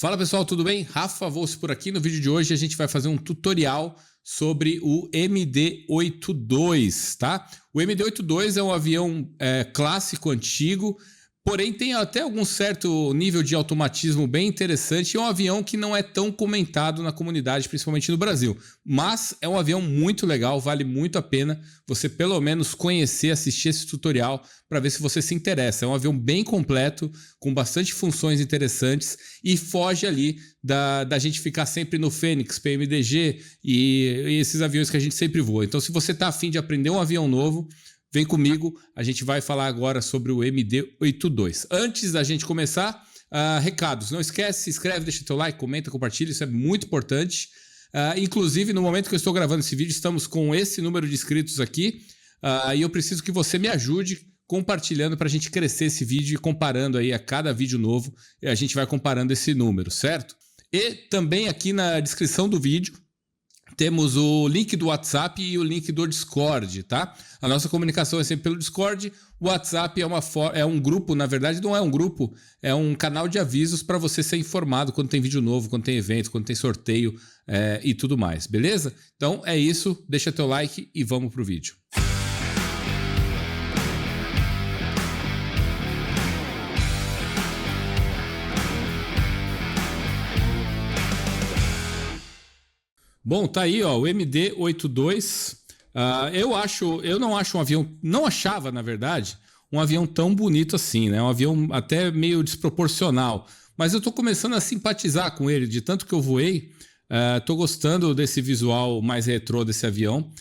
Fala pessoal, tudo bem? Rafa Wolf por aqui. No vídeo de hoje a gente vai fazer um tutorial sobre o MD-82, tá? O MD-82 é um avião clássico, antigo, porém tem até algum certo nível de automatismo bem interessante. É um avião que não é tão comentado na comunidade, principalmente no Brasil. Mas é um avião muito legal, vale muito a pena você pelo menos conhecer, assistir esse tutorial para ver se você se interessa. É um avião bem completo, com bastante funções interessantes e foge ali da gente ficar sempre no Fênix, PMDG e esses aviões que a gente sempre voa. Então, se você está afim de aprender um avião novo, vem comigo, a gente vai falar agora sobre o MD-82. Antes da gente começar, recados. Não esquece, se inscreve, deixa teu like, comenta, compartilha, isso é muito importante. Inclusive, no momento que eu estou gravando esse vídeo, estamos com esse número de inscritos aqui e eu preciso que você me ajude compartilhando para a gente crescer esse vídeo e comparando aí a cada vídeo novo, a gente vai comparando esse número, certo? E também aqui na descrição do vídeo temos o link do WhatsApp e o link do Discord, tá? A nossa comunicação é sempre pelo Discord. O WhatsApp é um grupo, na verdade não é um grupo, é um canal de avisos para você ser informado quando tem vídeo novo, quando tem evento, quando tem sorteio e tudo mais, beleza? Então é isso, deixa teu like e vamos pro vídeo. Bom, tá aí, ó, o MD-82. Eu não acho um avião, não achava, na verdade, um avião tão bonito assim, né? Um avião até meio desproporcional. Mas eu tô começando a simpatizar com ele, de tanto que eu voei. Tô gostando desse visual mais retrô desse avião.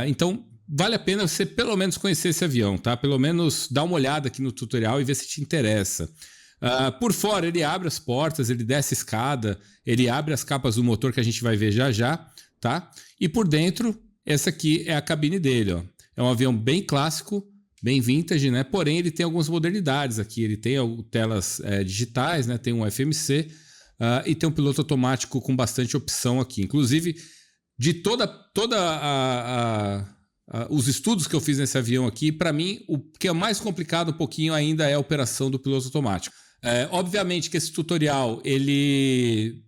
Então, vale a pena você pelo menos conhecer esse avião, tá? Pelo menos dar uma olhada aqui no tutorial e ver se te interessa. Por fora ele abre as portas, ele desce a escada, ele abre as capas do motor que a gente vai ver já, tá? E por dentro, essa aqui é a cabine dele, ó. É um avião bem clássico, bem vintage, né? Porém ele tem algumas modernidades aqui, ele tem telas digitais, né? Tem um FMC e tem um piloto automático com bastante opção aqui. Inclusive, de os estudos que eu fiz nesse avião aqui, para mim, o que é mais complicado um pouquinho ainda é a operação do piloto automático. Obviamente que esse tutorial, ele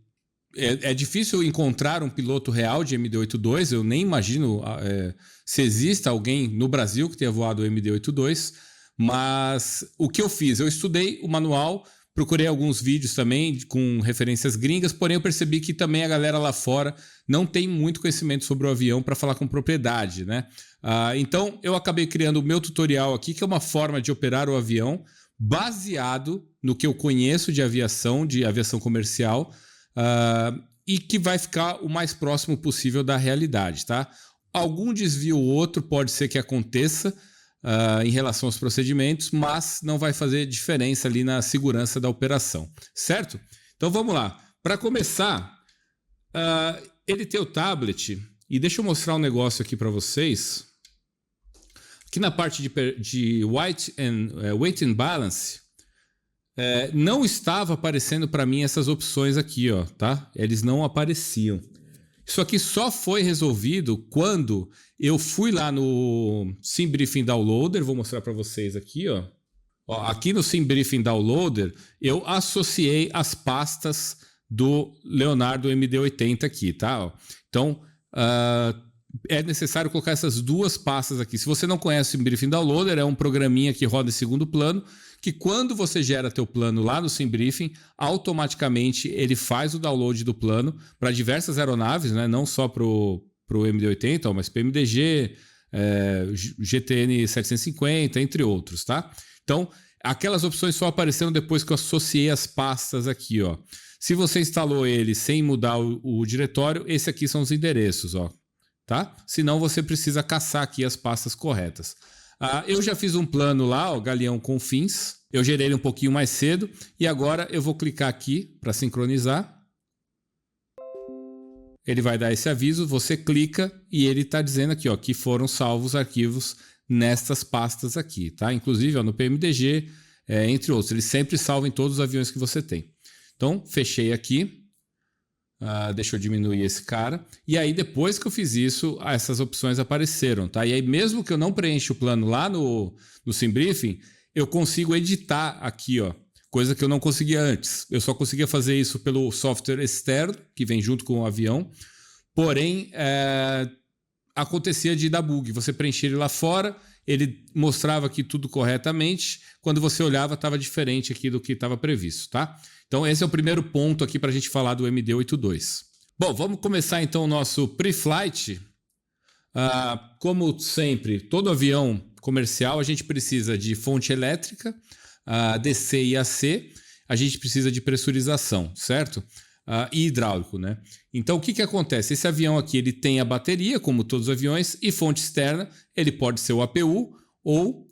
é difícil encontrar um piloto real de MD-82, eu nem imagino se exista alguém no Brasil que tenha voado o MD-82, mas o que eu fiz? Eu estudei o manual, procurei alguns vídeos também com referências gringas, porém eu percebi que também a galera lá fora não tem muito conhecimento sobre o avião para falar com propriedade, né? Então eu acabei criando o meu tutorial aqui, que é uma forma de operar o avião baseado no que eu conheço de aviação comercial e que vai ficar o mais próximo possível da realidade, tá? Algum desvio ou outro pode ser que aconteça em relação aos procedimentos, mas não vai fazer diferença ali na segurança da operação, certo? Então vamos lá. Para começar, ele tem o tablet, e deixa eu mostrar um negócio aqui para vocês. Aqui na parte de weight and balance, não estava aparecendo para mim essas opções aqui, ó, tá? Eles não apareciam. Isso aqui só foi resolvido quando eu fui lá no SimBriefing Downloader. Vou mostrar para vocês aqui, ó. Aqui no SimBriefing Downloader, eu associei as pastas do Leonardo MD-80 aqui, tá? Então, é necessário colocar essas duas pastas aqui. Se você não conhece o SimBriefing Downloader, é um programinha que roda em segundo plano, que quando você gera teu plano lá no SimBriefing, automaticamente ele faz o download do plano para diversas aeronaves, né? Não só para o MD-80, mas para MDG, GTN 750, entre outros, tá? Então, aquelas opções só apareceram depois que eu associei as pastas aqui, ó. Se você instalou ele sem mudar o diretório, esse aqui são os endereços, ó. Tá? Senão você precisa caçar aqui as pastas corretas. Eu já fiz um plano lá, ó, Galeão com fins. Eu gerei ele um pouquinho mais cedo e agora eu vou clicar aqui para sincronizar. Ele vai dar esse aviso, você clica e ele está dizendo aqui, ó, que foram salvos arquivos nestas pastas aqui, tá? Inclusive, ó, no PMDG, entre outros. Ele sempre salva em todos os aviões que você tem. Então, fechei aqui. Deixa eu diminuir esse cara. E aí, depois que eu fiz isso, essas opções apareceram, tá? E aí, mesmo que eu não preencha o plano lá no SimBriefing, eu consigo editar aqui, ó, coisa que eu não conseguia antes. Eu só conseguia fazer isso pelo software externo, que vem junto com o avião, porém, acontecia de dar bug. Você preenchia ele lá fora, ele mostrava aqui tudo corretamente, quando você olhava estava diferente aqui do que estava previsto, tá? Então esse é o primeiro ponto aqui para a gente falar do MD-82. Bom, vamos começar então o nosso pre-flight. Como sempre, todo avião comercial a gente precisa de fonte elétrica, DC e AC, a gente precisa de pressurização, certo? E hidráulico, né? Então o que acontece? Esse avião aqui ele tem a bateria, como todos os aviões, e fonte externa, ele pode ser o APU ou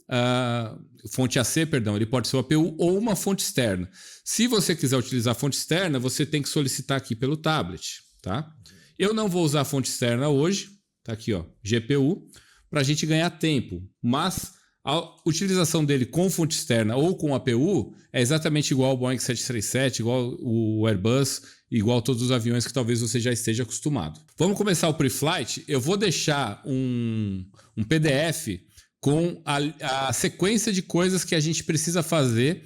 fonte AC, perdão, ele pode ser o APU ou uma fonte externa. Se você quiser utilizar a fonte externa, você tem que solicitar aqui pelo tablet, tá? Eu não vou usar a fonte externa hoje, tá aqui, ó, GPU, para a gente ganhar tempo, mas a utilização dele com fonte externa ou com APU é exatamente igual ao Boeing 737, igual o Airbus, igual a todos os aviões que talvez você já esteja acostumado. Vamos começar o pre-flight. Eu vou deixar um PDF com a sequência de coisas que a gente precisa fazer.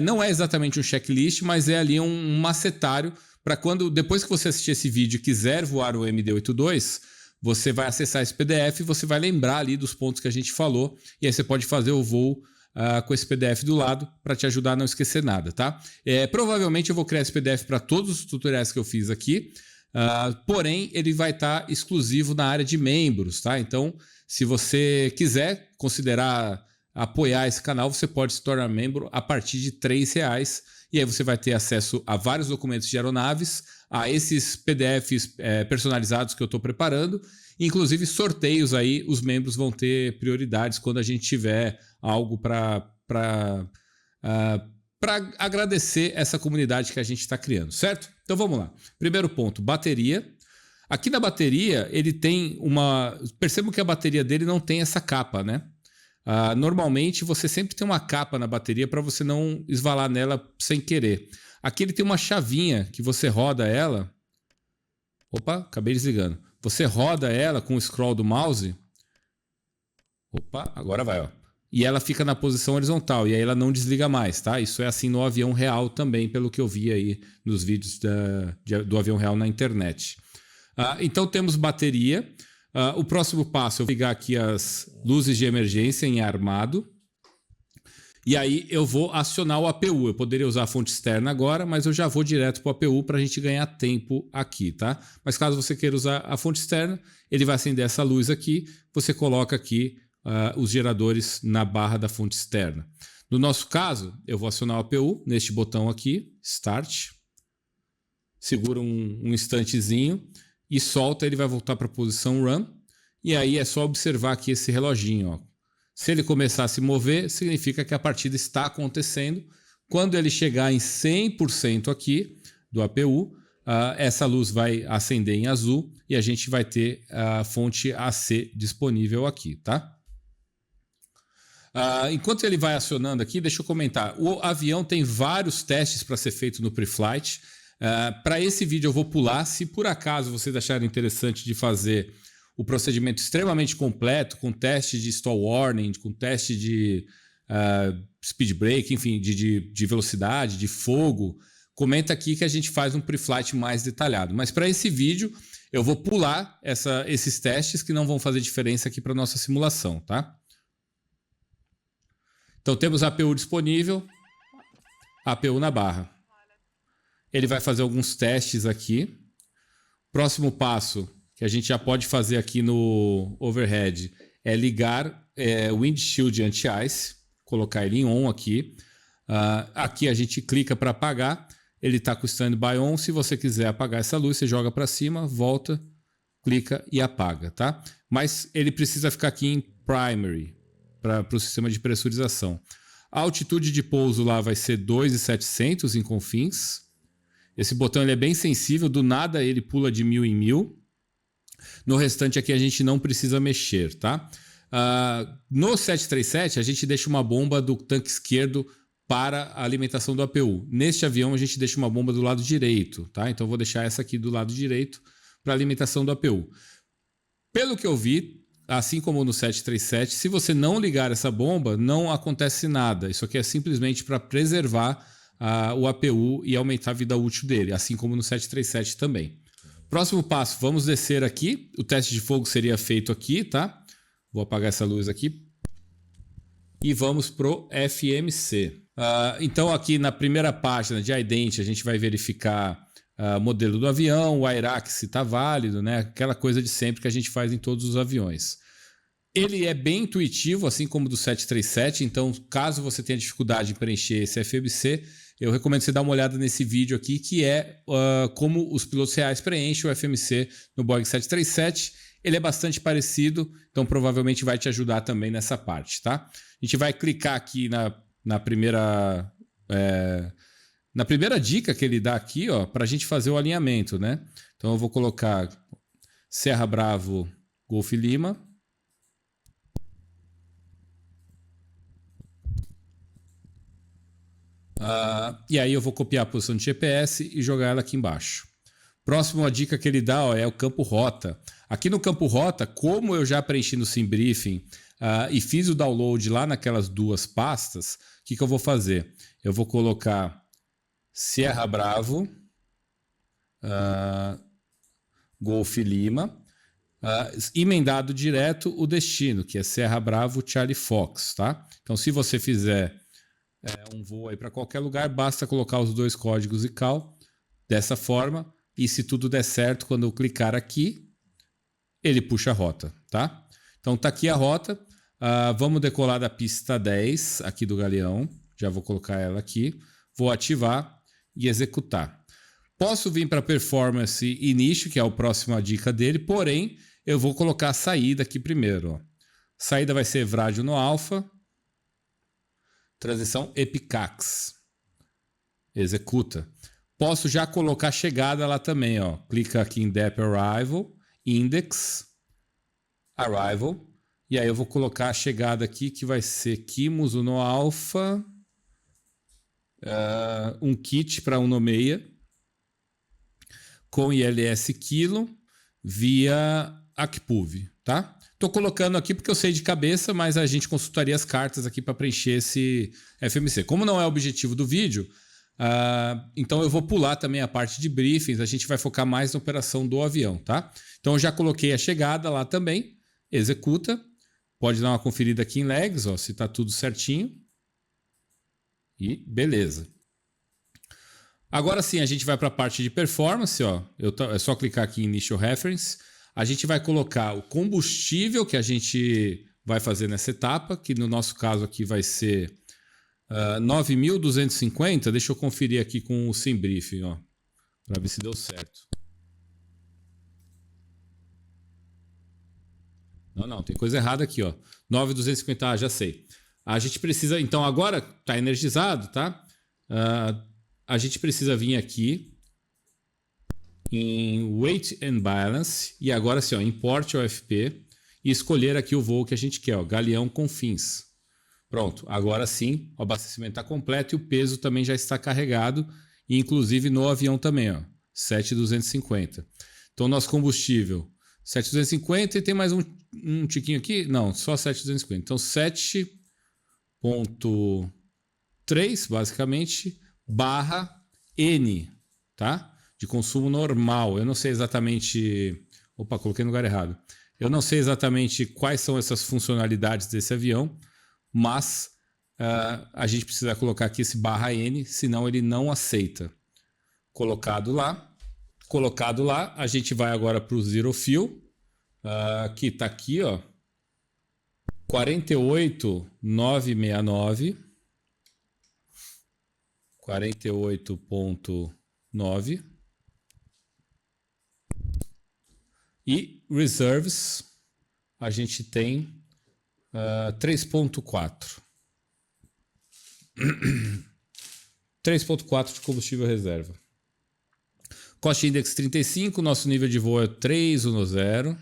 Não é exatamente um checklist, mas é ali um macetário para quando, depois que você assistir esse vídeo e quiser voar o MD-82, você vai acessar esse PDF e você vai lembrar ali dos pontos que a gente falou. E aí você pode fazer o voo com esse PDF do lado para te ajudar a não esquecer nada, tá? Provavelmente eu vou criar esse PDF para todos os tutoriais que eu fiz aqui. Porém, ele vai estar exclusivo na área de membros, tá? Então, se você quiser considerar apoiar esse canal, você pode se tornar membro a partir de R$3. E aí você vai ter acesso a vários documentos de aeronaves, a esses PDFs personalizados que eu estou preparando, inclusive sorteios aí, os membros vão ter prioridades quando a gente tiver algo para agradecer essa comunidade que a gente está criando, certo? Então vamos lá. Primeiro ponto, bateria. Aqui na bateria ele tem uma... Percebam que a bateria dele não tem essa capa, né? Normalmente você sempre tem uma capa na bateria para você não esvalar nela sem querer. Aqui ele tem uma chavinha que você roda ela. Opa, acabei desligando. Você roda ela com o scroll do mouse. Opa, agora vai, ó. E ela fica na posição horizontal e aí ela não desliga mais, tá? Isso é assim no avião real também, pelo que eu vi aí nos vídeos do avião real na internet. Então temos bateria. O próximo passo, eu vou ligar aqui as luzes de emergência em armado. E aí eu vou acionar o APU. Eu poderia usar a fonte externa agora, mas eu já vou direto para o APU para a gente ganhar tempo aqui, tá? Mas caso você queira usar a fonte externa, ele vai acender essa luz aqui. Você coloca aqui os geradores na barra da fonte externa. No nosso caso, eu vou acionar o APU neste botão aqui, Start. Segura um instantezinho. E solta, ele vai voltar para a posição Run. E aí é só observar aqui esse reloginho. Ó. Se ele começar a se mover, significa que a partida está acontecendo. Quando ele chegar em 100% aqui do APU, essa luz vai acender em azul e a gente vai ter a fonte AC disponível aqui, tá? Enquanto ele vai acionando aqui, deixa eu comentar. O avião tem vários testes para ser feito no pre-flight. Para esse vídeo eu vou pular. Se por acaso vocês acharem interessante de fazer o procedimento extremamente completo, com teste de stall warning, com teste de speed brake, enfim, de velocidade, de fogo, comenta aqui que a gente faz um pre-flight mais detalhado. Mas para esse vídeo eu vou pular esses testes que não vão fazer diferença aqui para nossa simulação, tá? Então temos a APU disponível, APU na barra. Ele vai fazer alguns testes aqui. Próximo passo que a gente já pode fazer aqui no overhead é ligar o windshield anti-ice, colocar ele em on aqui. Aqui a gente clica para apagar. Ele está com o standby on. Se você quiser apagar essa luz, você joga para cima, volta, clica e apaga, tá? Mas ele precisa ficar aqui em primary para o sistema de pressurização. A altitude de pouso lá vai ser 2.700 em Confins. Esse botão ele é bem sensível, do nada ele pula de 1000 em 1000. No restante aqui a gente não precisa mexer, tá? No 737 a gente deixa uma bomba do tanque esquerdo para a alimentação do APU. Neste avião a gente deixa uma bomba do lado direito, tá? Então eu vou deixar essa aqui do lado direito para a alimentação do APU. Pelo que eu vi, assim como no 737, se você não ligar essa bomba, não acontece nada. Isso aqui é simplesmente para preservar o APU e aumentar a vida útil dele, assim como no 737 também. Próximo passo, vamos descer aqui. O teste de fogo seria feito aqui, tá? Vou apagar essa luz aqui. E vamos pro FMC. Então aqui na primeira página de ident a gente vai verificar modelo do avião, o AIRAC se está válido, né? Aquela coisa de sempre que a gente faz em todos os aviões. Ele é bem intuitivo, assim como o do 737, então caso você tenha dificuldade em preencher esse FMC, eu recomendo você dar uma olhada nesse vídeo aqui, que é como os pilotos reais preenchem o FMC no Boeing 737. Ele é bastante parecido, então provavelmente vai te ajudar também nessa parte, tá? A gente vai clicar aqui na primeira dica que ele dá aqui, para a gente fazer o alinhamento, né? Então eu vou colocar Serra Bravo, Golf Lima. E aí eu vou copiar a posição de GPS e jogar ela aqui embaixo. Próxima dica que ele dá é o campo rota. Aqui no campo rota, como eu já preenchi no SimBriefing e fiz o download lá naquelas duas pastas, o que eu vou fazer? Eu vou colocar Sierra Bravo, Golf Lima, emendado direto o destino, que é Serra Bravo, Charlie Fox, tá? Então se você fizer um voo aí para qualquer lugar, basta colocar os dois códigos e cal dessa forma, e se tudo der certo, quando eu clicar aqui, ele puxa a rota, tá? Então tá aqui a rota. Vamos decolar da pista 10 aqui do Galeão. Já vou colocar ela aqui. Vou ativar e executar. Posso vir para Performance e Nicho, que é a próxima dica dele, porém eu vou colocar a saída aqui primeiro. Ó. Saída vai ser Vrádio no Alpha. Transição Epicax. Executa. Posso já colocar a chegada lá também. Ó. Clica aqui em Dep Arrival, Index, Arrival. E aí eu vou colocar a chegada aqui, que vai ser Kimuso no Alpha. Um kit para 196 com ILS Kilo via Acpuv, tá? Tô colocando aqui porque eu sei de cabeça, mas a gente consultaria as cartas aqui para preencher esse FMC. Como não é o objetivo do vídeo, então eu vou pular também a parte de briefings, a gente vai focar mais na operação do avião, tá? Então eu já coloquei a chegada lá também, executa, pode dar uma conferida aqui em legs, ó, se tá tudo certinho. E beleza. Agora sim, a gente vai para a parte de performance, ó. É só clicar aqui em Initial Reference. A gente vai colocar o combustível que a gente vai fazer nessa etapa, que no nosso caso aqui vai ser 9.250. Deixa eu conferir aqui com o SimBriefing, ó, para ver se deu certo. Não, tem coisa errada aqui, ó. 9.250, já sei. A gente precisa, então agora está energizado, tá? A gente precisa vir aqui em Weight and Balance e agora sim, ó, Import OFP e escolher aqui o voo que a gente quer, ó, Galeão Confins. Pronto, agora sim, o abastecimento está completo e o peso também já está carregado, e inclusive no avião também, ó, 7.250. Então nosso combustível 7.250 e tem mais um tiquinho aqui? Não, só 7.250. Então 7.3 basicamente /N, tá? De consumo normal. Eu não sei exatamente... Opa, coloquei no lugar errado. Eu não sei exatamente quais são essas funcionalidades desse avião, mas a gente precisa colocar aqui esse /N, senão ele não aceita. Colocado lá, a gente vai agora para o Zero Fuel, que está aqui, ó, 48.969, 48.9 e Reserves a gente tem 3.4. 3.4 de combustível reserva. Cost Index 35, nosso nível de voo é 310.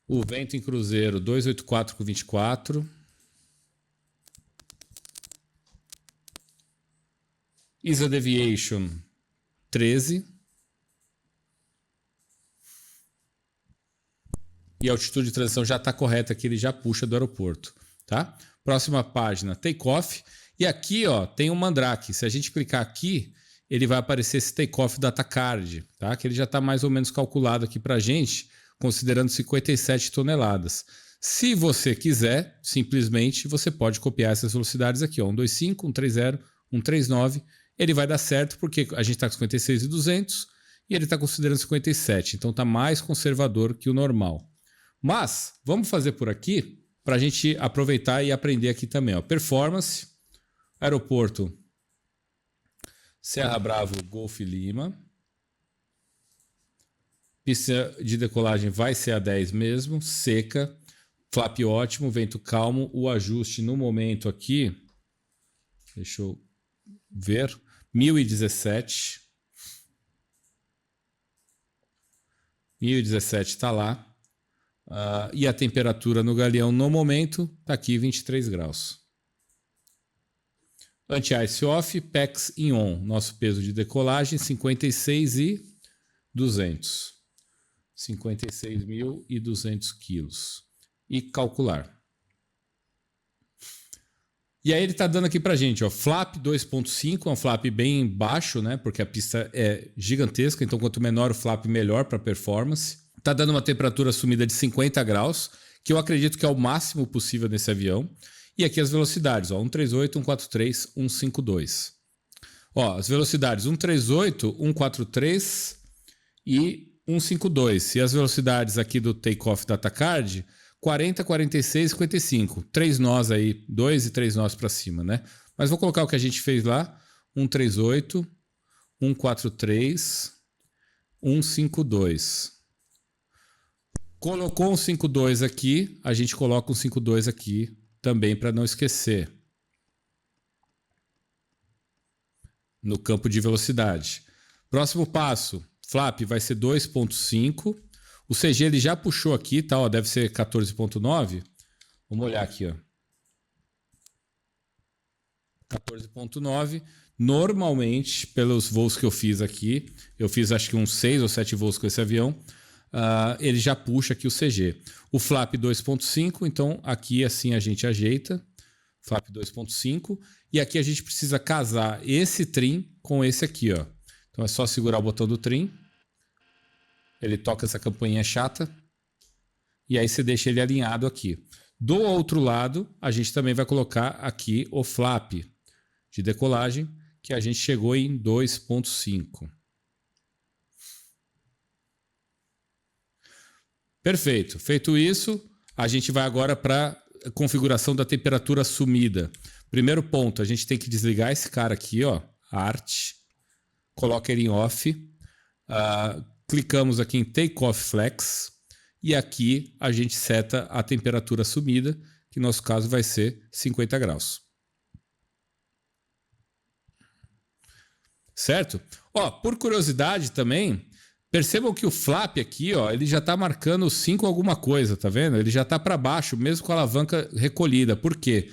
O vento em cruzeiro 284 com 24. ISA Deviation 13. E a altitude de transição já está correta aqui, ele já puxa do aeroporto, tá? Próxima página, takeoff. E aqui, ó, tem um Mandrake. Se a gente clicar aqui, ele vai aparecer esse Takeoff Data Card, tá? Que ele já está mais ou menos calculado aqui para a gente, considerando 57 toneladas. Se você quiser, simplesmente você pode copiar essas velocidades aqui, ó, 125, 130, 139. Ele vai dar certo porque a gente está com 56.200 e ele está considerando 57. Então está mais conservador que o normal. Mas vamos fazer por aqui para a gente aproveitar e aprender aqui também, ó. Performance, aeroporto Serra Bravo, Golf Lima. Pista de decolagem vai ser a 10 mesmo, seca. Flap ótimo, vento calmo. O ajuste no momento aqui, deixa eu ver, 1017. 1017 está lá. E a temperatura no galeão no momento está aqui 23 graus. Anti-ice off, PEX in on. Nosso peso de decolagem 56.200. 56.200 quilos. E calcular. E aí ele está dando aqui para a gente, ó, flap 2.5, é um flap bem baixo, né? Porque a pista é gigantesca, então quanto menor o flap, melhor para performance. Está dando uma temperatura assumida de 50 graus, que eu acredito que é o máximo possível nesse avião. E aqui as velocidades, ó, 138, 143, 152. Ó, as velocidades 138, 143 e 152. E as velocidades aqui do Takeoff Data Card, 40, 46, 55. 3 nós aí, 2 e 3 nós para cima, né? Mas vou colocar o que a gente fez lá, 138, 143, 152. Colocou um 52 aqui, a gente coloca um 52 aqui também para não esquecer. No campo de velocidade. Próximo passo, flap vai ser 2.5. O CG ele já puxou aqui, tá? Ó, deve ser 14.9. Vamos olhar aqui, ó. 14.9. Normalmente, pelos voos que eu fiz aqui, eu fiz acho que uns 6 ou 7 voos com esse avião, ele já puxa aqui o CG. O flap 2.5, então aqui assim a gente ajeita. Flap 2.5. E aqui a gente precisa casar esse trim com esse aqui, ó. Então é só segurar o botão do trim. Ele toca essa campainha chata. E aí você deixa ele alinhado aqui. Do outro lado, a gente também vai colocar aqui o flap de decolagem, que a gente chegou em 2.5. Perfeito. Feito isso, a gente vai agora para a configuração da temperatura assumida. Primeiro ponto, a gente tem que desligar esse cara aqui, ó, Art. Coloca ele em off. Clicamos aqui em Takeoff Flex. E aqui a gente seta a temperatura assumida, que no nosso caso vai ser 50 graus. Certo? Ó, por curiosidade também, percebam que o flap aqui, ó, ele já está marcando 5 alguma coisa, tá vendo? Ele já está para baixo, mesmo com a alavanca recolhida. Por quê?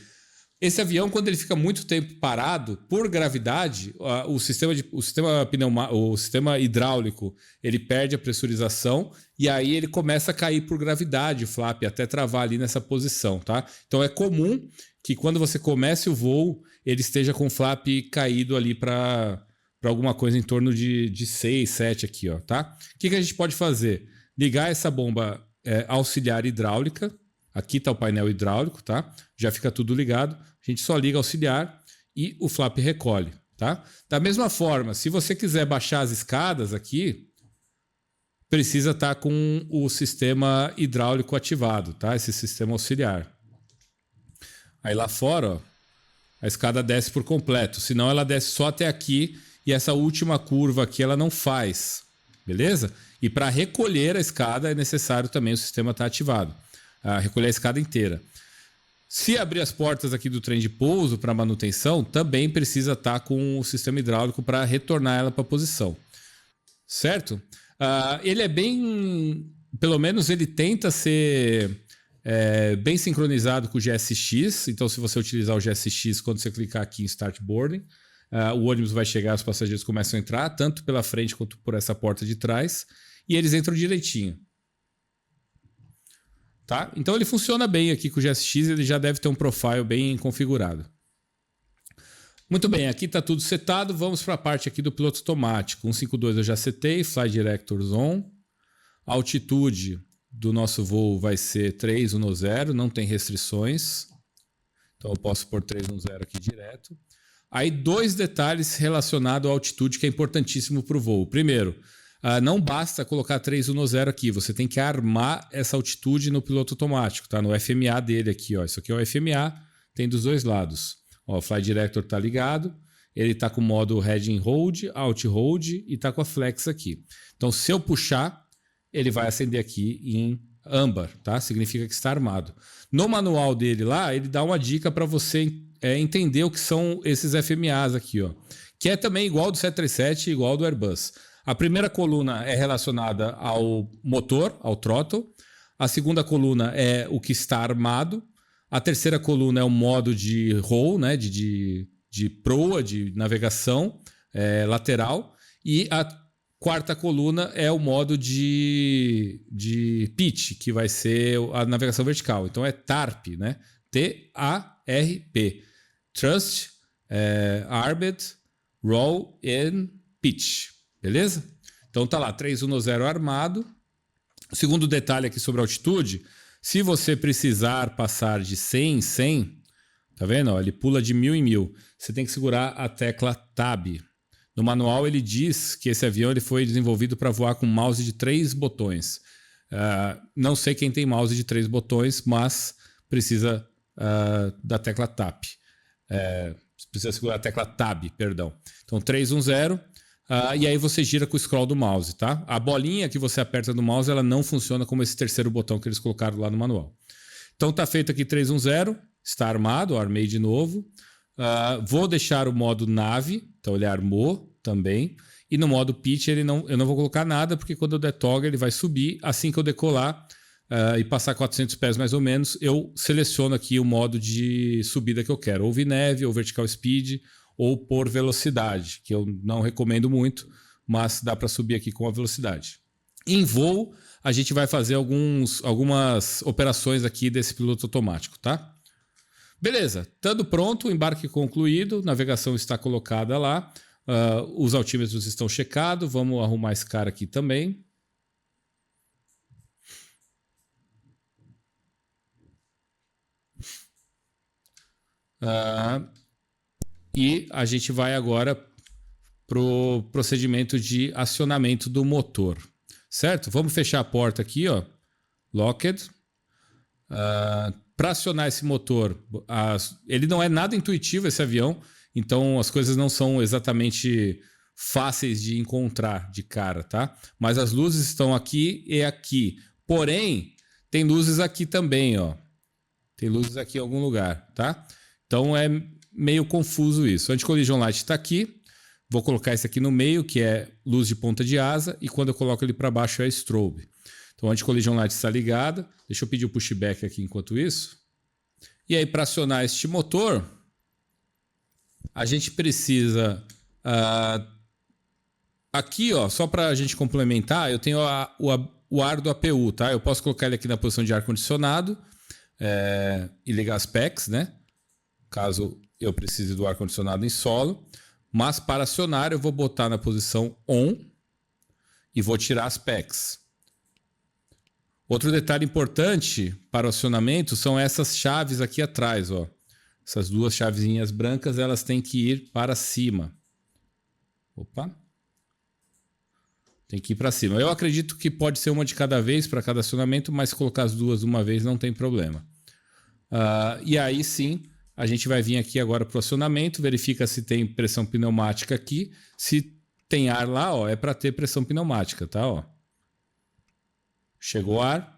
Esse avião, quando ele fica muito tempo parado, por gravidade, o sistema hidráulico, ele perde a pressurização e aí ele começa a cair por gravidade, o flap, até travar ali nessa posição, tá? Então é comum que quando você comece o voo, ele esteja com o flap caído ali para alguma coisa em torno de 6, 7 aqui, ó, tá? O que a gente pode fazer? Ligar essa bomba auxiliar hidráulica. Aqui está o painel hidráulico, tá? Já fica tudo ligado. A gente só liga auxiliar e o flap recolhe, tá? Da mesma forma, se você quiser baixar as escadas aqui, precisa estar com o sistema hidráulico ativado, tá? Esse sistema auxiliar. Aí lá fora, ó, a escada desce por completo. Senão ela desce só até aqui e essa última curva aqui ela não faz, beleza? E para recolher a escada é necessário também o sistema estar ativado. Recolher a escada inteira. Se abrir as portas aqui do trem de pouso para manutenção, também precisa estar com o sistema hidráulico para retornar ela para a posição. Certo? Ele é bem... Pelo menos ele tenta ser bem sincronizado com o GSX. Então, se você utilizar o GSX, quando você clicar aqui em Start Boarding, o ônibus vai chegar, os passageiros começam a entrar, tanto pela frente quanto por essa porta de trás. E eles entram direitinho. Tá? Então ele funciona bem aqui com o GSX, ele já deve ter um profile bem configurado. Muito bem, aqui está tudo setado. Vamos para a parte aqui do piloto automático. 152 eu já setei, Fly Directors on. A altitude do nosso voo vai ser 310, não tem restrições. Então eu posso pôr 310 aqui direto. Aí 2 detalhes relacionados à altitude que é importantíssimo para o voo. Primeiro, não basta colocar 310 aqui, você tem que armar essa altitude no piloto automático, tá? No FMA dele aqui, ó. Isso aqui é o FMA, tem dos dois lados. Ó, o Fly Director está ligado, ele está com o modo Heading Hold, Alt Hold e está com a Flex aqui. Então se eu puxar, ele vai acender aqui em âmbar, tá? Significa que está armado. No manual dele lá, ele dá uma dica para você entender o que são esses FMAs aqui, ó. Que é também igual do 737 e igual do Airbus. A primeira coluna é relacionada ao motor, ao throttle. A segunda coluna é o que está armado. A terceira coluna é o modo de roll, né? de proa, de navegação lateral. E a quarta coluna é o modo de pitch, que vai ser a navegação vertical. Então é TARP, né? T-A-R-P. Thrust, Arbed, Roll and Pitch. Beleza? Então tá lá, 310 armado. O segundo detalhe aqui sobre a altitude, se você precisar passar de 100 em 100, tá vendo? Ó, ele pula de 1000 em 1000. Você tem que segurar a tecla Tab. No manual ele diz que esse avião ele foi desenvolvido para voar com mouse de 3 botões. Não sei quem tem mouse de 3 botões, mas precisa da tecla Tab. Precisa segurar a tecla Tab, perdão. Então 310, e aí você gira com o scroll do mouse, tá? A bolinha que você aperta no mouse, ela não funciona como esse terceiro botão que eles colocaram lá no manual. Então tá feito aqui 310, está armado, armei de novo. Vou deixar o modo nave, então ele armou também. E no modo pitch eu não vou colocar nada, porque quando eu der toggle ele vai subir. Assim que eu decolar e passar 400 pés mais ou menos, eu seleciono aqui o modo de subida que eu quero. Ou VNAV, ou Vertical Speed, ou por velocidade, que eu não recomendo muito, mas dá para subir aqui com a velocidade. Em voo, a gente vai fazer algumas operações aqui desse piloto automático, tá? Beleza, estando pronto, embarque concluído, navegação está colocada lá, os altímetros estão checados, vamos arrumar esse cara aqui também. E a gente vai agora para o procedimento de acionamento do motor, certo? Vamos fechar a porta aqui, ó, locked. Para acionar esse motor, ele não é nada intuitivo, esse avião, então as coisas não são exatamente fáceis de encontrar de cara, tá? Mas as luzes estão aqui e aqui. Porém, tem luzes aqui também, ó. Tem luzes aqui em algum lugar, tá? Então é meio confuso isso. O anti-collision light está aqui. Vou colocar esse aqui no meio, que é luz de ponta de asa, e quando eu coloco ele para baixo é strobe. Então, o anti-collision light está ligado. Deixa eu pedir o pushback aqui enquanto isso. E aí, para acionar este motor, a gente precisa... aqui, ó, só para a gente complementar, eu tenho o ar do APU, tá? Eu posso colocar ele aqui na posição de ar-condicionado e ligar as PECs, né? Caso eu precise do ar-condicionado em solo. Mas para acionar, eu vou botar na posição ON e vou tirar as PECs. Outro detalhe importante para o acionamento são essas chaves aqui atrás, ó. Essas duas chavezinhas brancas, elas têm que ir para cima. Opa. Tem que ir para cima. Eu acredito que pode ser uma de cada vez para cada acionamento, mas se colocar as duas de uma vez não tem problema. E aí sim, a gente vai vir aqui agora para o acionamento, verifica se tem pressão pneumática aqui. Se tem ar lá, ó, é para ter pressão pneumática, tá? Ó. Chegou ar.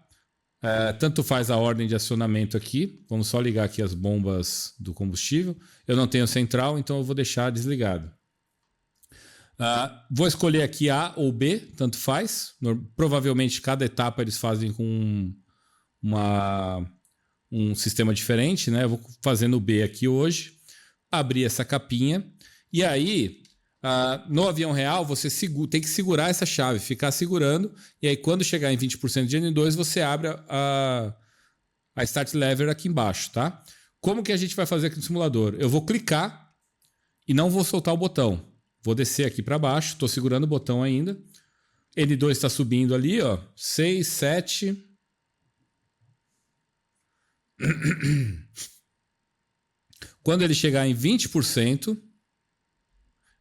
Tanto faz a ordem de acionamento aqui. Vamos só ligar aqui as bombas do combustível. Eu não tenho central, então eu vou deixar desligado. Vou escolher aqui A ou B, tanto faz. Provavelmente cada etapa eles fazem com um sistema diferente, né? Eu vou fazendo o B aqui hoje. Abrir essa capinha. E aí... no avião real, você tem que segurar essa chave, ficar segurando, e aí quando chegar em 20% de N2, você abre a Start Lever aqui embaixo, tá? Como que a gente vai fazer aqui no simulador? Eu vou clicar e não vou soltar o botão. Vou descer aqui para baixo, estou segurando o botão ainda. N2 está subindo ali, ó, 6, 7. Quando ele chegar em 20%,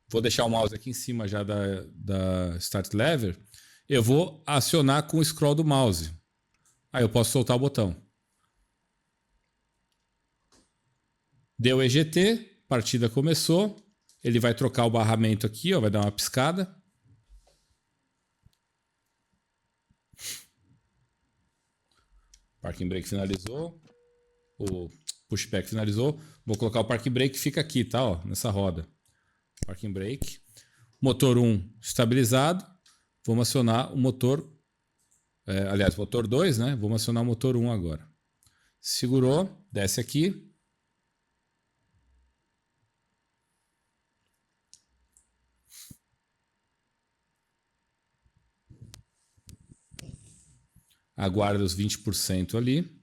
vou deixar o mouse aqui em cima já da Start Lever, eu vou acionar com o scroll do mouse. Aí eu posso soltar o botão. Deu EGT, partida começou. Ele vai trocar o barramento aqui, ó, vai dar uma piscada. Parking Brake finalizou. O Pushback finalizou. Vou colocar o Parking Brake, fica aqui, tá? Ó, nessa roda. Parking Brake. Motor 1 estabilizado. Vamos acionar o motor... aliás, motor 2, né? Vamos acionar o motor 1 agora. Segurou, desce aqui. Aguarda os 20% ali.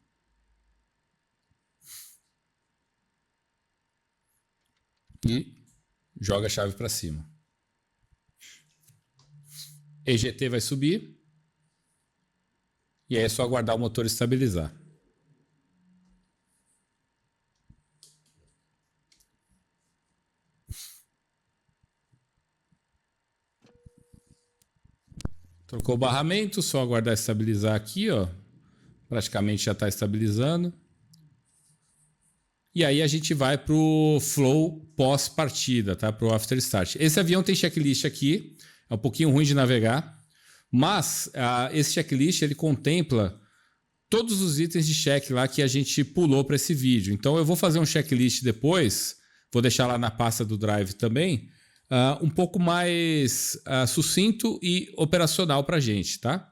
E joga a chave para cima. EGT vai subir. E aí é só aguardar o motor estabilizar. Trocou o barramento, só aguardar estabilizar aqui, ó. Praticamente já está estabilizando. E aí a gente vai para o flow pós-partida, tá? Para o after start. Esse avião tem checklist aqui, é um pouquinho ruim de navegar, mas esse checklist ele contempla todos os itens de check lá que a gente pulou para esse vídeo. Então eu vou fazer um checklist depois, vou deixar lá na pasta do Drive também, um pouco mais sucinto e operacional para a gente, tá?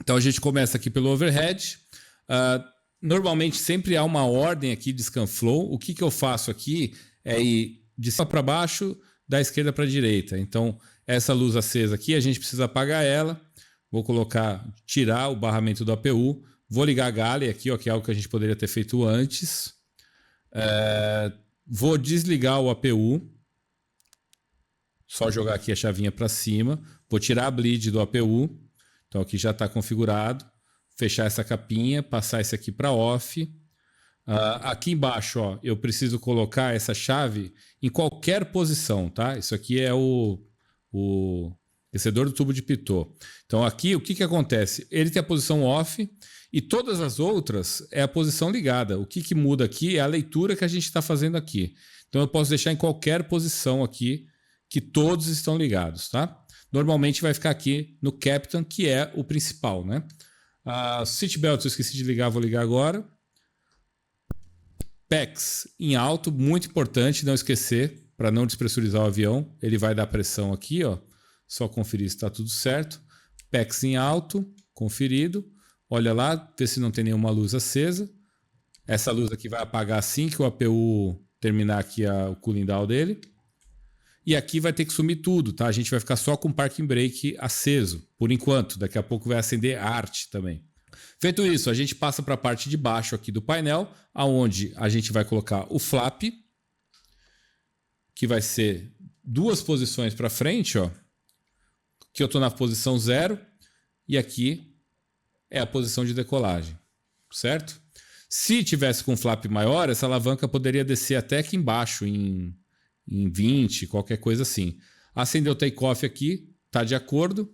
Então a gente começa aqui pelo overhead. Normalmente sempre há uma ordem aqui de scan flow. O que eu faço aqui é ir de cima para baixo, da esquerda para a direita. Então essa luz acesa aqui a gente precisa apagar ela. Vou tirar o barramento do APU. Vou ligar a Galley aqui, ó, que é algo que a gente poderia ter feito antes. Vou desligar o APU. Só jogar aqui a chavinha para cima. Vou tirar a bleed do APU. Então aqui já está configurado. Fechar essa capinha, passar esse aqui para off. Aqui embaixo, ó, eu preciso colocar essa chave em qualquer posição, tá? Isso aqui é o aquecedor do tubo de pitot. Então aqui o que acontece? Ele tem a posição off e todas as outras é a posição ligada. O que muda aqui é a leitura que a gente está fazendo aqui. Então eu posso deixar em qualquer posição aqui que todos estão ligados, tá? Normalmente vai ficar aqui no Captain, que é o principal, né? Seatbelt eu esqueci de ligar, vou ligar agora. PEX em alto, muito importante, não esquecer, para não despressurizar o avião. Ele vai dar pressão aqui, ó. Só conferir se está tudo certo. PEX em alto, conferido. Olha lá, vê se não tem nenhuma luz acesa. Essa luz aqui vai apagar assim que o APU terminar aqui o cooling down dele. E aqui vai ter que sumir tudo, tá? A gente vai ficar só com o Parking Brake aceso, por enquanto. Daqui a pouco vai acender ART também. Feito isso, a gente passa para a parte de baixo aqui do painel, aonde a gente vai colocar o flap, que vai ser 2 posições para frente, ó. Que eu estou na posição 0 e aqui é a posição de decolagem, certo? Se tivesse com um flap maior, essa alavanca poderia descer até aqui embaixo, em 20, qualquer coisa assim. Acendeu o take-off aqui, tá de acordo.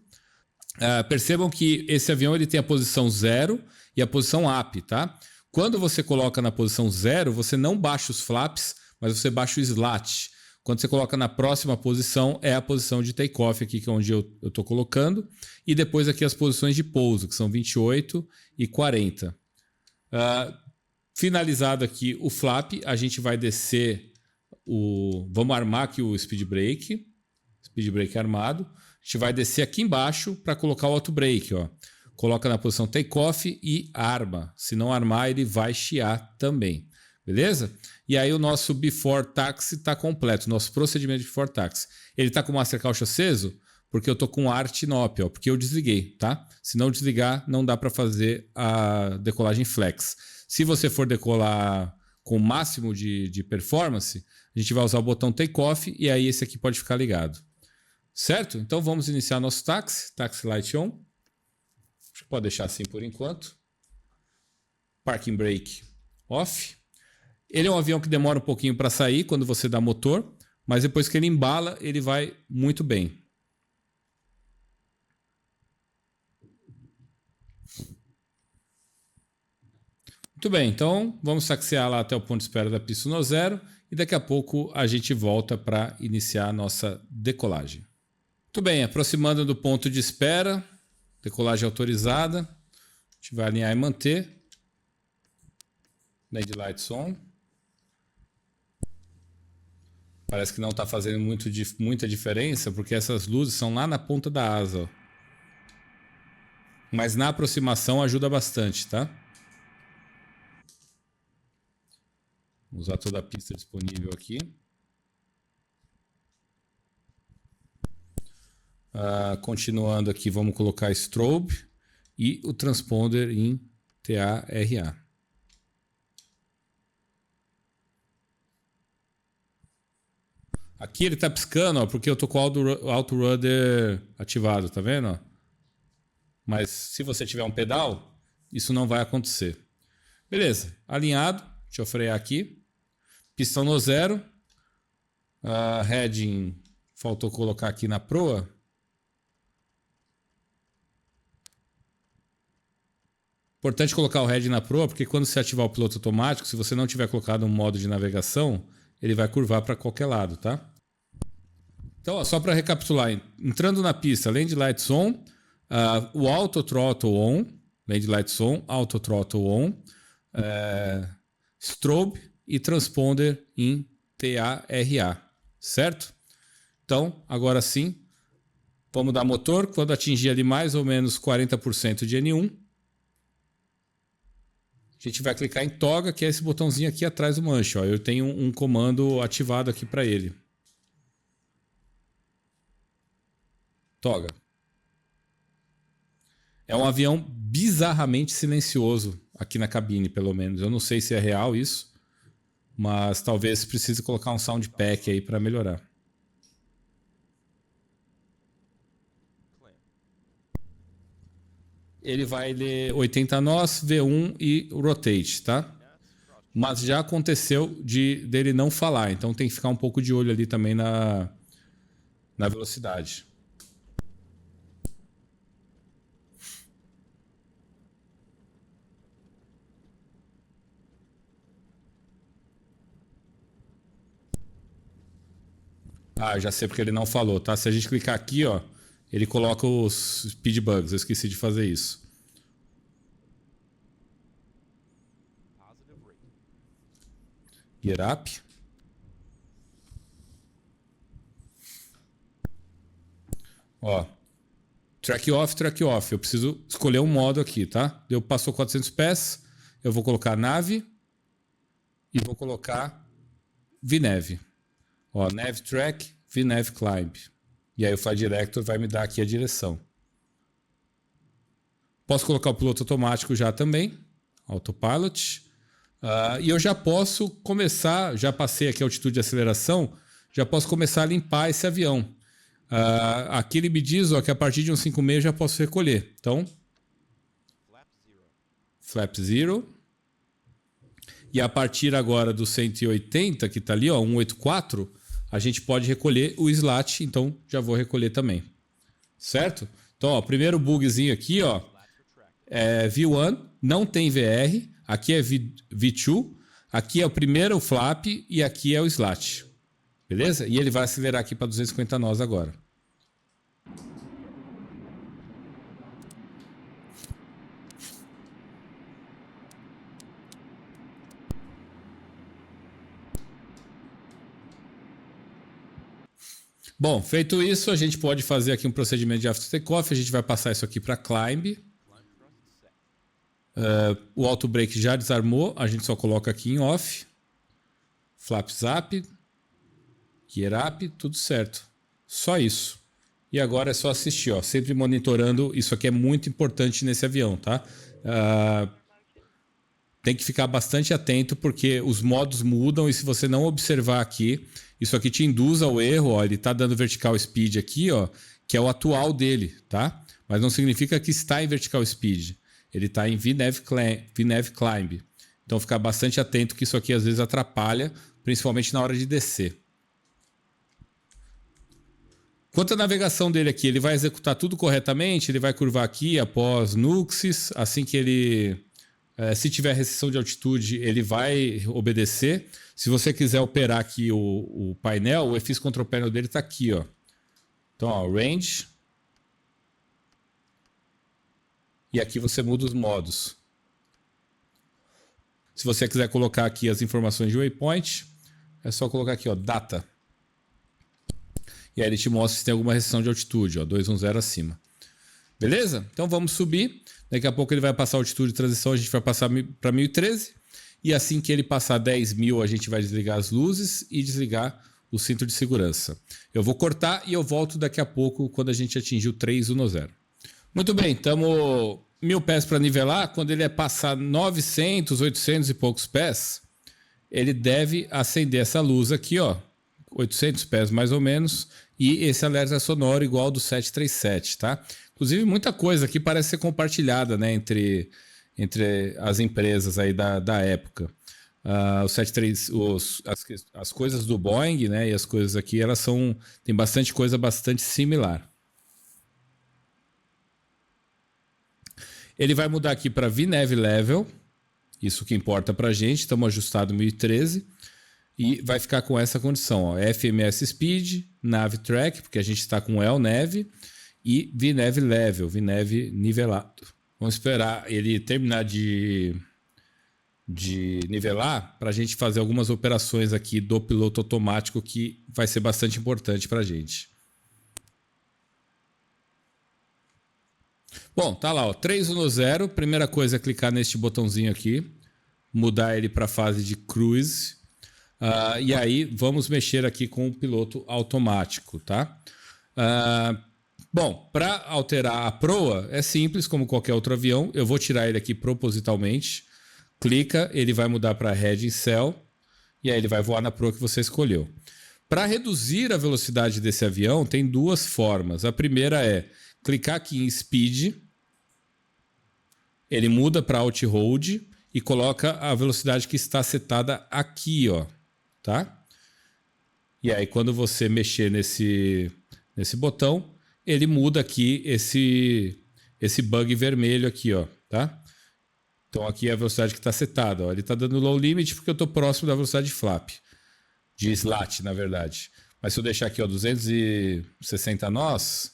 Percebam que esse avião ele tem a posição 0 e a posição up, tá? Quando você coloca na posição 0, você não baixa os flaps, mas você baixa o slat. Quando você coloca na próxima posição, é a posição de take-off aqui, que é onde eu estou colocando. E depois aqui as posições de pouso, que são 28 e 40. Finalizado aqui o flap, a gente vai descer vamos armar aqui o speed brake armado. A gente vai descer aqui embaixo para colocar o auto brake, ó. Coloca na posição take-off e arma. Se não armar, ele vai chiar também. Beleza? E aí o nosso before taxi está completo. Nosso procedimento de before taxi. Ele está com o master caucho aceso porque eu estou com ART NOP, ó, porque eu desliguei, tá? Se não desligar, não dá para fazer a decolagem flex. Se você for decolar com o máximo de performance, a gente vai usar o botão Take Off e aí esse aqui pode ficar ligado. Certo? Então vamos iniciar nosso táxi. Taxi Light On. Acho que pode deixar assim por enquanto. Parking Brake Off. Ele é um avião que demora um pouquinho para sair quando você dá motor, mas depois que ele embala, ele vai muito bem. Muito bem, então vamos taxiar lá até o ponto de espera da pista 10 e daqui a pouco a gente volta para iniciar a nossa decolagem. Muito bem, aproximando do ponto de espera, decolagem autorizada, a gente vai alinhar e manter. Land Lights On. Parece que não está fazendo muita diferença, porque essas luzes são lá na ponta da asa. Ó. Mas na aproximação ajuda bastante, tá? Vou usar toda a pista disponível aqui. Continuando aqui, vamos colocar strobe e o transponder em TARA. Aqui ele está piscando, ó, porque eu tô com o auto rudder ativado, tá vendo? Ó? Mas se você tiver um pedal, isso não vai acontecer. Beleza, alinhado, deixa eu frear aqui. Pistão no 0. Heading, faltou colocar aqui na proa. Importante colocar o heading na proa, porque quando você ativar o piloto automático, se você não tiver colocado um modo de navegação, ele vai curvar para qualquer lado, tá? Então, ó, só para recapitular, entrando na pista, Land Lights On, o Auto Throttle On, Land Lights On, Auto Throttle On, Strobe e Transponder em TARA, certo? Então, agora sim, vamos dar motor, quando atingir ali mais ou menos 40% de N1, a gente vai clicar em toga, que é esse botãozinho aqui atrás do manche. Ó. Eu tenho um comando ativado aqui para ele. Toga. É um avião bizarramente silencioso aqui na cabine, pelo menos. Eu não sei se é real isso, mas talvez precise colocar um sound pack aí para melhorar. Ele vai ler 80 nós, V1 e rotate, tá? Mas já aconteceu dele não falar, então tem que ficar um pouco de olho ali também na velocidade. Já sei porque ele não falou, tá? Se a gente clicar aqui, ó, ele coloca os speed bugs. Eu esqueci de fazer isso. Gear up. Ó, track off, track off. Eu preciso escolher um modo aqui, tá? Passou 400 pés, eu vou colocar nave e vou colocar VNAV. Ó, nav track, VNAV climb. E aí o Flight Director vai me dar aqui a direção. Posso colocar o piloto automático já também, Autopilot. E eu já posso começar, já passei aqui a altitude de aceleração, já posso começar a limpar esse avião. Aqui ele me diz que a partir de um 5,6 eu já posso recolher. Então, Flap Zero. E a partir agora do 180, que está ali, ó, 184, a gente pode recolher o slat, então já vou recolher também. Certo? Então, ó, primeiro bugzinho aqui, ó, é V1, não tem VR, aqui é V2, aqui é o primeiro flap e aqui é o slat. Beleza? E ele vai acelerar aqui para 250 nós agora. Bom, feito isso, a gente pode fazer aqui um procedimento de after takeoff. A gente vai passar isso aqui para climb. O auto brake já desarmou, a gente só coloca aqui em off. Flaps up, gear up, tudo certo. Só isso. E agora é só assistir, ó, sempre monitorando. Isso aqui é muito importante nesse avião, tá? tem que ficar bastante atento porque os modos mudam e se você não observar aqui, isso aqui te induz ao erro, ó, ele está dando vertical speed aqui, ó, que é o atual dele, tá? Mas não significa que está em vertical speed. Ele está em VNAV Climb. Então ficar bastante atento que isso aqui às vezes atrapalha, principalmente na hora de descer. Quanto à navegação dele aqui, ele vai executar tudo corretamente, ele vai curvar aqui após Nuxis, assim que ele... se tiver restrição de altitude, ele vai obedecer. Se você quiser operar aqui o painel, o EFIS Control Panel dele está aqui, ó. Então, ó, Range. E aqui você muda os modos. Se você quiser colocar aqui as informações de waypoint, é só colocar aqui, ó, Data. E aí ele te mostra se tem alguma restrição de altitude, ó, 210 acima. Beleza? Então vamos subir. Daqui a pouco ele vai passar a altitude de transição, a gente vai passar para 1013. E assim que ele passar 10.000, a gente vai desligar as luzes e desligar o cinto de segurança. Eu vou cortar e eu volto daqui a pouco quando a gente atingir o 310. Muito bem, estamos 1.000 pés para nivelar. Quando ele passar 900, 800 e poucos pés, ele deve acender essa luz aqui, ó, 800 pés mais ou menos, e esse alerta sonoro igual ao do 737, tá? Inclusive, muita coisa aqui parece ser compartilhada, né, entre as empresas aí da época. O 73, as coisas do Boeing, né, e as coisas aqui, elas tem bastante coisa bastante similar. Ele vai mudar aqui para VNAV Level, isso que importa para a gente, estamos ajustados 1013, e vai ficar com essa condição, ó, FMS Speed, Nav Track, porque a gente está com LNAV, e VNAV Level, VNAV nivelado. Vamos esperar ele terminar de nivelar para a gente fazer algumas operações aqui do piloto automático que vai ser bastante importante para a gente. Bom, tá lá, ó, 310. Primeira coisa é clicar neste botãozinho aqui, mudar ele para a fase de cruise. E aí vamos mexer aqui com o piloto automático, tá? Bom, para alterar a proa é simples, como qualquer outro avião. Eu vou tirar ele aqui propositalmente. Clica, ele vai mudar para Heading Cell e aí ele vai voar na proa que você escolheu. Para reduzir a velocidade desse avião, tem duas formas. A primeira é clicar aqui em Speed, ele muda para Out-Hold e coloca a velocidade que está setada aqui, ó, tá? E aí quando você mexer nesse botão, ele muda aqui esse bug vermelho aqui, ó, tá? Então aqui é a velocidade que está setada, ó. Ele está dando low limit porque eu estou próximo da velocidade de flap, de slat, na verdade. Mas se eu deixar aqui, ó, 260 nós,